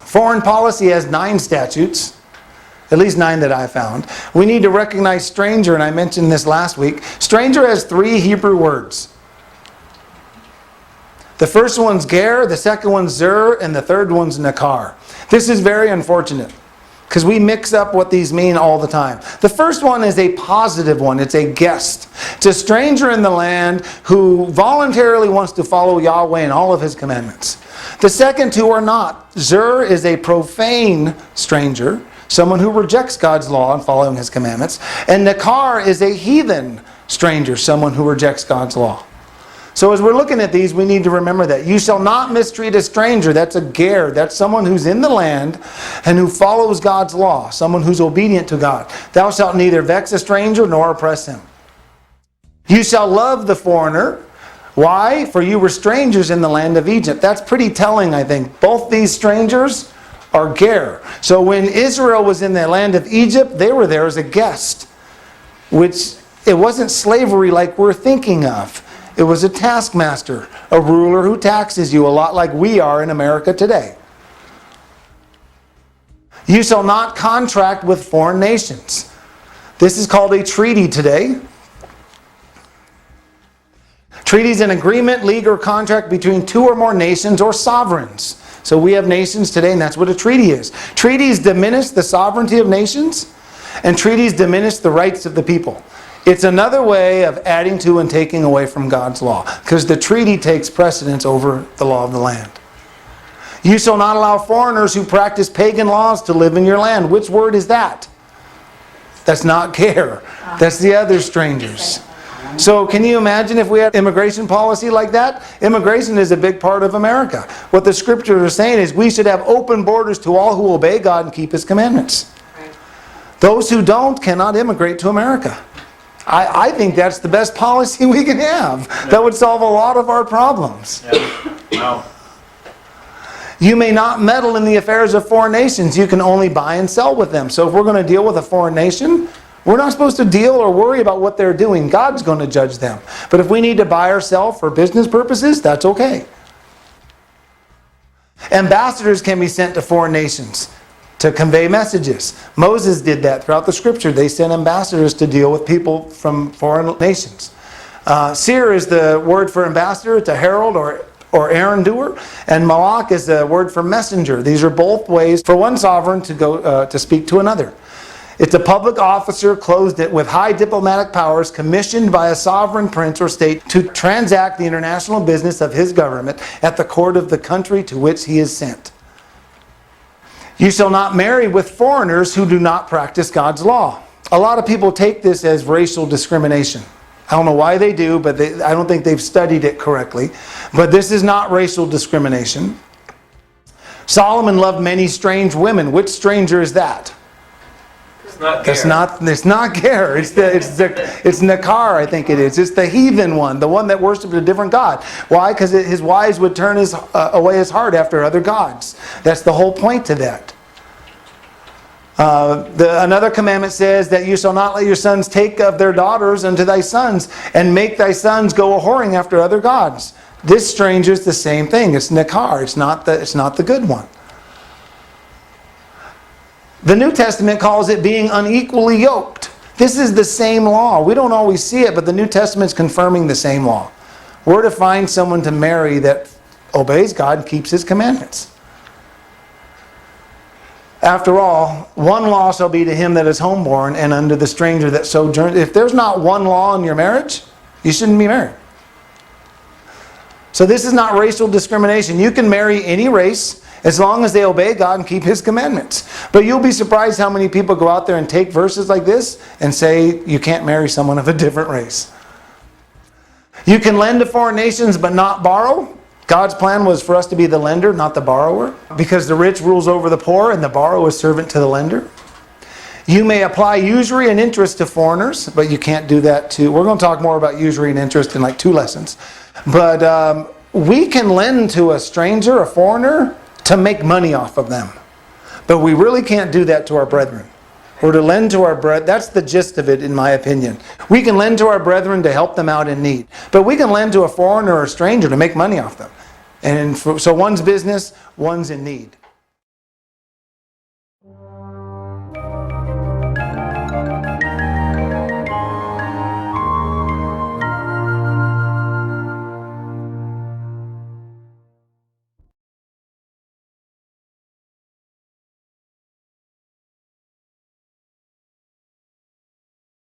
Foreign policy has 9 statutes, at least 9 that I found. We need to recognize stranger, and I mentioned this last week. Stranger has 3 Hebrew words. The first one's ger, the second one's zur, and the third one's nakar. This is very unfortunate, because we mix up what these mean all the time. The first one is a positive one. It's a guest. It's a stranger in the land who voluntarily wants to follow Yahweh and all of His commandments. The second 2 are not. Zur is a profane stranger, someone who rejects God's law and following His commandments. And nakar is a heathen stranger, someone who rejects God's law. So as we're looking at these, we need to remember that. You shall not mistreat a stranger. That's a ger. That's someone who's in the land and who follows God's law. Someone who's obedient to God. Thou shalt neither vex a stranger nor oppress him. You shall love the foreigner. Why? For you were strangers in the land of Egypt. That's pretty telling, I think. Both these strangers are ger. So when Israel was in the land of Egypt, they were there as a guest. Which, it wasn't slavery like we're thinking of. It was a taskmaster, a ruler who taxes you, a lot like we are in America today. You shall not contract with foreign nations. This is called a treaty today. Treaty is an agreement, league, or contract between 2 or more nations or sovereigns. So we have nations today, and that's what a treaty is. Treaties diminish the sovereignty of nations, and treaties diminish the rights of the people. It's another way of adding to and taking away from God's law, because the treaty takes precedence over the law of the land. You shall not allow foreigners who practice pagan laws to live in your land. Which word is that? That's not ger. That's the other strangers. So can you imagine if we had immigration policy like that? Immigration is a big part of America. What the scriptures are saying is we should have open borders to all who obey God and keep His commandments. Those who don't cannot immigrate to America. I think that's the best policy we can have. That would solve a lot of our problems. Wow. You may not meddle in the affairs of foreign nations. You can only buy and sell with them. So if we're going to deal with a foreign nation, we're not supposed to deal or worry about what they're doing. God's going to judge them. But if we need to buy or sell for business purposes, that's okay. Ambassadors can be sent to foreign nations to convey messages. Moses did that throughout the scripture. They sent ambassadors to deal with people from foreign nations. Seer is the word for ambassador. It's a herald or errand doer. And malak is the word for messenger. These are both ways for one sovereign to go to speak to another. It's a public officer clothed with high diplomatic powers commissioned by a sovereign prince or state to transact the international business of his government at the court of the country to which he is sent. You shall not marry with foreigners who do not practice God's law. A lot of people take this as racial discrimination. I don't know why they do, but I don't think they've studied it correctly. But this is not racial discrimination. Solomon loved many strange women. Which stranger is that? It's not ger. It's nakar, I think it is. It's the heathen one, the one that worshipped a different god. Why? Because his wives would turn away his heart after other gods. That's the whole point to that. Another commandment says that you shall not let your sons take of their daughters unto thy sons, and make thy sons go a-whoring after other gods. This stranger is the same thing. It's nakar. It's not the good one. The New Testament calls it being unequally yoked. This is the same law. We don't always see it, but the New Testament's confirming the same law. We're to find someone to marry that obeys God and keeps His commandments. After all, one law shall be to him that is homeborn and unto the stranger that sojourns. If there's not one law in your marriage, you shouldn't be married. So this is not racial discrimination. You can marry any race as long as they obey God and keep His commandments. But you'll be surprised how many people go out there and take verses like this and say you can't marry someone of a different race. You can lend to foreign nations but not borrow. God's plan was for us to be the lender, not the borrower, because the rich rules over the poor and the borrower is servant to the lender. You may apply usury and interest to foreigners, but you can't do that to... We're going to talk more about usury and interest in like 2 lessons. But we can lend to a stranger, a foreigner, to make money off of them. But we really can't do that to our brethren. Or to lend to our brethren. That's the gist of it, in my opinion. We can lend to our brethren to help them out in need. But we can lend to a foreigner or a stranger to make money off them. And so one's business, one's in need.